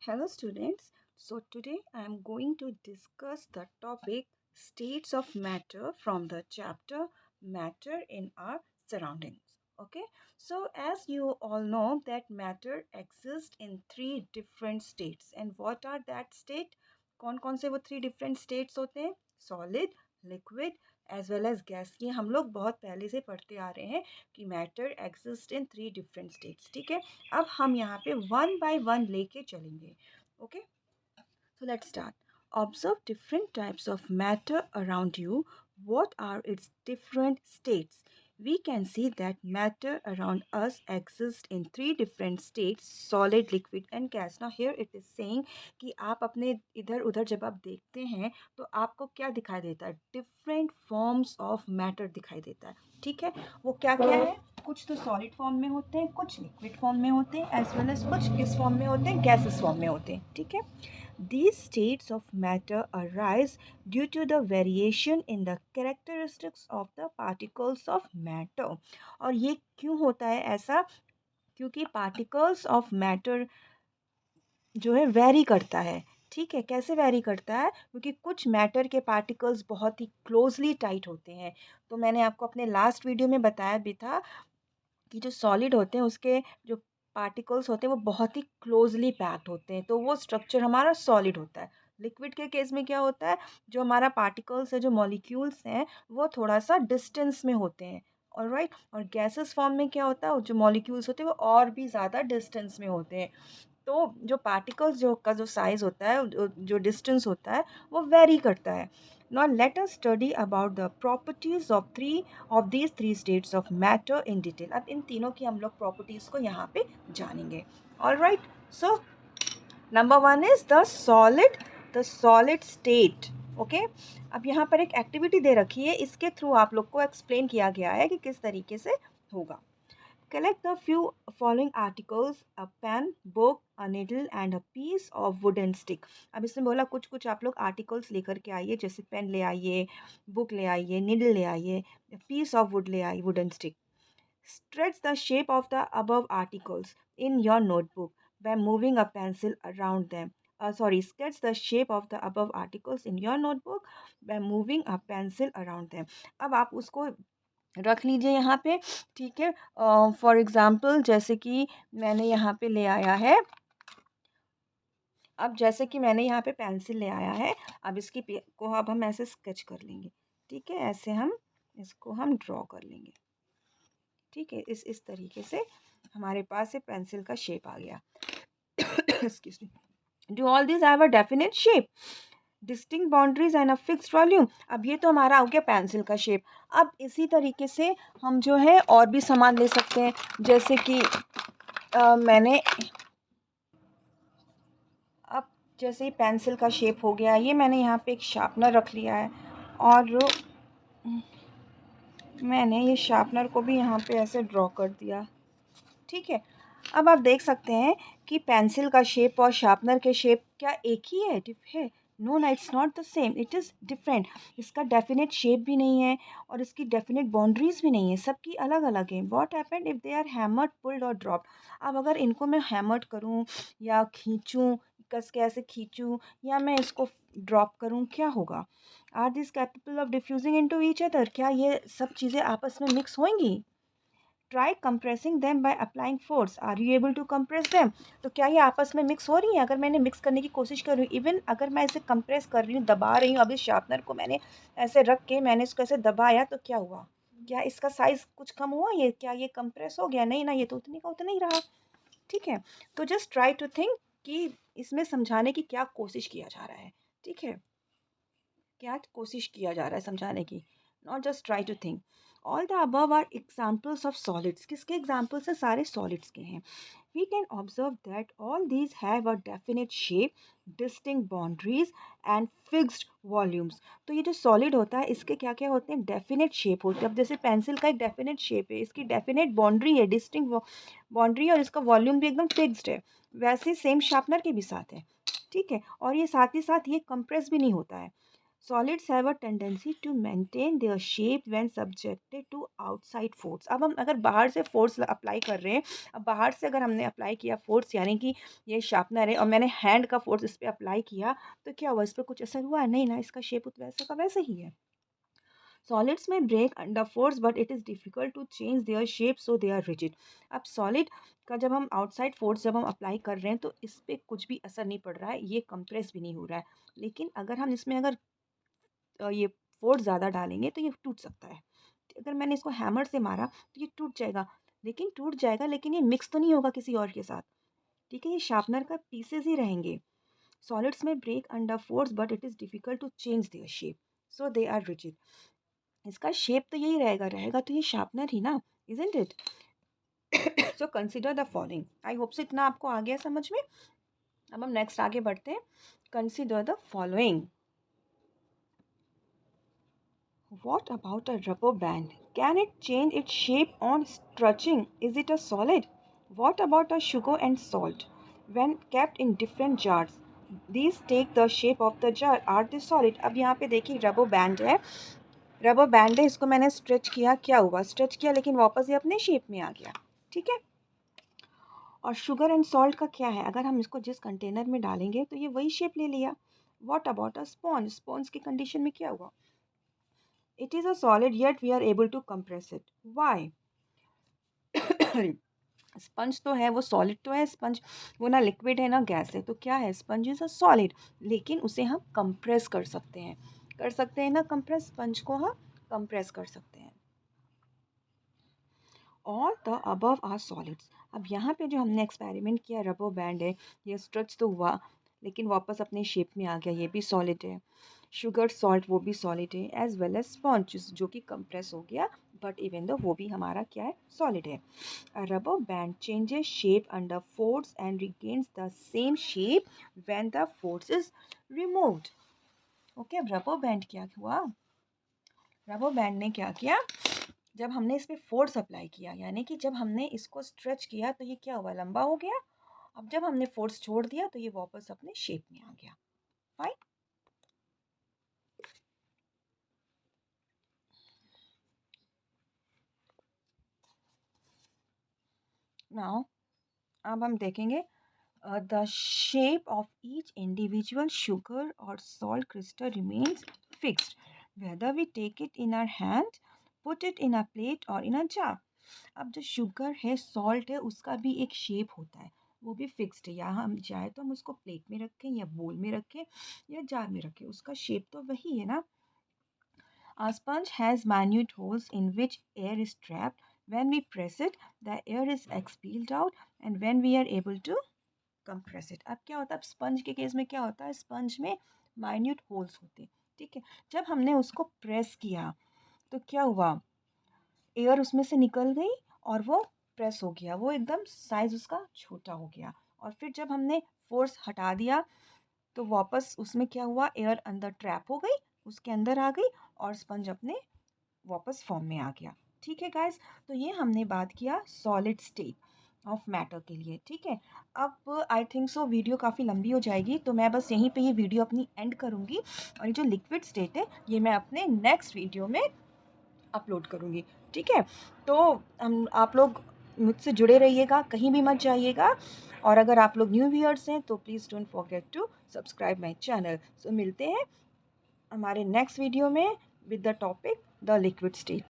Hello students. So today I am going to discuss the topic states of matter from the chapter matter in our surroundings. Okay. So as you all know that matter exists in three different states, and what are that state? कौन कौन से वो three different states होते हैं? Solid, liquid as well as gas. ये हम लोग बहुत पहले से पढ़ते आ रहे हैं कि matter exist in three different states. ठीक है. अब हम यहाँ पे वन बाय वन लेके चलेंगे. Okay. So let's start. Observe different types of matter around you. What are its different states? We can see that matter around us exists in three different states: solid, liquid and gas. Now here it is saying कि आप अपने इधर उधर जब आप देखते हैं तो आपको क्या दिखाई देता है? Different forms of matter दिखाई देता है. ठीक है. वो क्या क्या है? कुछ तो सॉलिड फॉर्म में होते हैं, कुछ लिक्विड फॉर्म में होते हैं, एज वेल एज कुछ किस फॉर्म में होते हैं? गैसेस फॉर्म में होते हैं. ठीक है. These states of matter arise due to the variation in the characteristics of the particles of matter. और ये क्यों होता है ऐसा? क्योंकि particles of matter जो है वेरी करता है. ठीक है. कैसे वेरी करता है? क्योंकि कुछ मैटर के पार्टिकल्स बहुत ही क्लोजली टाइट होते हैं. तो मैंने आपको अपने लास्ट वीडियो में बताया भी था कि जो सॉलिड होते हैं उसके जो पार्टिकल्स होते हैं वो बहुत ही क्लोजली पैक्ड होते हैं, तो वो स्ट्रक्चर हमारा सॉलिड होता है. लिक्विड के केस में क्या होता है? जो हमारा पार्टिकल्स है, जो मॉलिक्यूल्स हैं, वो थोड़ा सा डिस्टेंस में होते हैं. ऑलराइट. और गैसेस फॉर्म में क्या होता है? जो मॉलिक्यूल्स होते हैं वो और भी ज़्यादा डिस्टेंस में होते हैं. तो जो पार्टिकल्स जो साइज होता है, जो डिस्टेंस होता है, वो वेरी करता है. Now let us study about the properties of these three states of matter in detail. अब इन तीनों की हम लोग प्रॉपर्टीज को यहाँ पे जानेंगे. All right. So number one is the solid state. Okay. अब यहाँ पर एक एक्टिविटी दे रखी है, इसके थ्रू आप लोग को एक्सप्लेन किया गया है कि किस तरीके से होगा. Collect the few following articles: a pen, book, a needle and a piece of wooden stick. अब इसमें बोला कुछ कुछ आप लोग आर्टिकल्स लेकर के आइए, जैसे पेन ले आइए, बुक ले आइए, नीडल ले आइए, पीस ऑफ वुड ले आइए, wooden stick. Stretch the shape of the above articles in your notebook by moving a pencil around them. Sketch the shape of the above articles in your notebook by moving a pencil around them. अब आप उसको रख लीजिए यहाँ पे. ठीक है. For example जैसे कि मैंने यहाँ पे ले आया है. अब जैसे कि मैंने यहाँ पे पेंसिल ले आया है, अब इसकी को अब हम ऐसे स्केच कर लेंगे. ठीक है. ऐसे हम इसको हम ड्रॉ कर लेंगे. ठीक है. इस तरीके से हमारे पास ये पेंसिल का शेप आ गया. Excuse me. Do all this have a definite shape, distinct boundaries and a fixed volume. अब ये तो हमारा हो गया पेंसिल का शेप. अब इसी तरीके से हम जो है और भी सामान ले सकते हैं, जैसे कि मैंने अब जैसे ही पेंसिल का शेप हो गया, ये मैंने यहाँ पे एक शार्पनर रख लिया है, और मैंने ये शार्पनर को भी यहाँ पे ऐसे ड्रॉ कर दिया. ठीक है. अब आप देख सकते हैं कि पेंसिल का शेप और शार्पनर के शेप क्या एक ही है? नो ना, it's not the same, it is different. इसका डेफिनेट शेप भी नहीं है और इसकी डेफिनेट बाउंड्रीज भी नहीं है, सबकी अलग अलग है. What happened if they are hammered, pulled और ड्रॉप्ड. अब अगर इनको मैं हैमर्ड करूँ या खींचूँ, कस के ऐसे खींचूँ, या मैं इसको ड्रॉप करूँ, क्या होगा? Are this capable of diffusing into each other? क्या ये सब चीज़ें आपस में मिक्स होंगी? Try compressing them by applying force. Are you able to compress them? तो क्या ये आपस में मिक्स हो रही हैं? अगर मैंने मिक्स करने की कोशिश कर रही हूँ, इवन अगर मैं इसे कंप्रेस कर रही हूँ, दबा रही हूँ, अभी शार्पनर को मैंने ऐसे रख के मैंने इसको ऐसे दबाया, तो क्या हुआ? क्या इसका साइज़ कुछ कम हुआ? ये क्या ये कंप्रेस हो गया? नहीं ना, ये तो उतनी का उतना ही रहा. ठीक है. तो जस्ट ट्राई टू थिंक कि इसमें समझाने की क्या कोशिश किया जा रहा है. ठीक है. क्या कोशिश किया जा रहा है समझाने की. Not just try to think. All the above are examples of solids. किसके एग्जाम्पल्स हैं? सारे सॉलिड्स के हैं. We can observe that all these have a definite shape, distinct boundaries and fixed volumes. तो ये जो सॉलिड होता है इसके क्या क्या होते हैं? डेफिनेट शेप होते हैं. अब जैसे पेंसिल का एक डेफिनेट शेप है, इसकी डेफिनेट बाउंड्री है, डिस्टिंक्ट बाउंड्री, और इसका वॉल्यूम भी एकदम फिक्स्ड है. वैसे सेम शार्पनर के भी साथ है. ठीक है. और ये साथ ही साथ ये कंप्रेस भी नहीं होता है. Solids have a tendency to maintain their shape when subjected to outside force. अब हम अगर बाहर से फोर्स अप्लाई कर रहे हैं, अब बाहर से अगर हमने अप्लाई किया फोर्स, यानी कि ये शार्पनर है और मैंने हैंड का फोर्स इस पर अप्लाई किया, तो क्या हुआ, इस पर कुछ असर हुआ? नहीं ना, इसका शेप वैसा का वैसे ही है। Solids may break under force but it is difficult to change their shape so they are rigid. अब सॉलिड का जब हम आउटसाइड फोर्स जब हम अप्लाई कर रहे हैं तो इस पर कुछ भी असर नहीं पड़ रहा है, ये कंप्रेस भी नहीं हो रहा है। लेकिन अगर हम इसमें अगर ये फोर्स ज़्यादा डालेंगे तो ये टूट सकता है। अगर मैंने इसको हैमर से मारा तो ये टूट जाएगा, लेकिन टूट जाएगा, लेकिन ये मिक्स तो नहीं होगा किसी और के साथ। ठीक है, ये शार्पनर का पीसेज ही रहेंगे। सॉलिड्स में break under force but it is difficult to change their shape, so they are rigid. इसका शेप तो यही रहेगा रहेगा तो ये शार्पनर ही ना, isn't it? So consider the following. I hope से इतना आपको आ गया समझ में। अब हम नेक्स्ट आगे बढ़ते हैं। Consider the following. What about a rubber band? Can it change its shape on stretching? Is it a solid? What about a sugar and salt? When kept in different jars, these take the shape of the jar. Are they solid? अब यहाँ पे देखिए rubber band है, rubber band है, इसको मैंने stretch किया, क्या हुआ, स्ट्रेच किया लेकिन वापस ये अपने शेप में आ गया। ठीक है। और शुगर एंड सॉल्ट का क्या है, अगर हम इसको जिस कंटेनर में डालेंगे तो ये वही शेप ले लिया। What about a sponge? Sponge की कंडीशन में क्या हुआ? It is a solid yet we are able to compress it. Why? Sponge तो है, वो सॉलिड तो है स्पंज, वो ना लिक्विड है ना गैस है, तो क्या है, स्पंज इज अ सॉलिड, लेकिन उसे हम कंप्रेस कर सकते हैं ना कंप्रेस, स्पंज को हम कंप्रेस कर सकते हैं। All the above are solids. अब यहाँ पे जो हमने एक्सपेरिमेंट किया, रबर बैंड है, ये स्ट्रेच तो हुआ लेकिन वापस अपने शेप में आ गया, ये भी सॉलिड है। शुगर सॉल्ट वो भी सॉलिड है, एज वेल एज स्पॉन्ज जो कि कंप्रेस हो गया, बट इवन दो वो भी हमारा क्या है, सॉलिड है। A rubber band changes shape under force and regains the same shape when the force is removed. Okay, अब रबर बैंड क्या हुआ, रबर बैंड ने क्या किया, जब हमने इस पर फोर्स अप्लाई किया, यानी कि जब हमने इसको स्ट्रेच किया तो ये क्या हुआ, लंबा हो गया। अब जब हमने फोर्स छोड़ दिया तो ये वापस अपने शेप में आ गया। फाइन। नाउ अब हम देखेंगे the shape of each individual sugar और salt crystal remains fixed whether we take it in our hand, put it in a plate और इन अ जार। अब जो शुगर है, सॉल्ट है, उसका भी एक शेप होता है, वो भी फिक्स्ड है। यहाँ हम चाहे तो हम उसको प्लेट में रखें या बोल में रखें या जार में रखें, उसका शेप तो वही है ना। A sponge has minute holes in which air is trapped. When we press it, the air is expelled out and when we are able to compress it. अब क्या होता है, स्पंज के केस में क्या होता है, स्पंज में माइन्यूट होल्स होते हैं। ठीक है, जब हमने उसको प्रेस किया तो क्या हुआ, एयर उसमें से निकल गई और वो प्रेस हो गया, वो एकदम साइज उसका छोटा हो गया। और फिर जब हमने फोर्स हटा दिया तो वापस उसमें क्या हुआ, एयर अंदर ट्रैप हो गई, उसके अंदर आ गई और स्पंज अपने वापस फॉर्म में आ गया। ठीक है गाइस, तो ये हमने बात किया सॉलिड स्टेट ऑफ मैटर के लिए। ठीक है, अब आई थिंक सो वीडियो काफ़ी लंबी हो जाएगी, तो मैं बस यहीं पे ये वीडियो अपनी एंड करूँगी और ये जो लिक्विड स्टेट है ये मैं अपने नेक्स्ट वीडियो में अपलोड करूँगी। ठीक है, तो हम आप लोग मुझसे जुड़े रहिएगा, कहीं भी मत जाइएगा, और अगर आप लोग न्यू व्यूअर्स हैं तो please don't forget to subscribe my channel. So मिलते हैं हमारे नेक्स्ट वीडियो में with the topic the liquid state.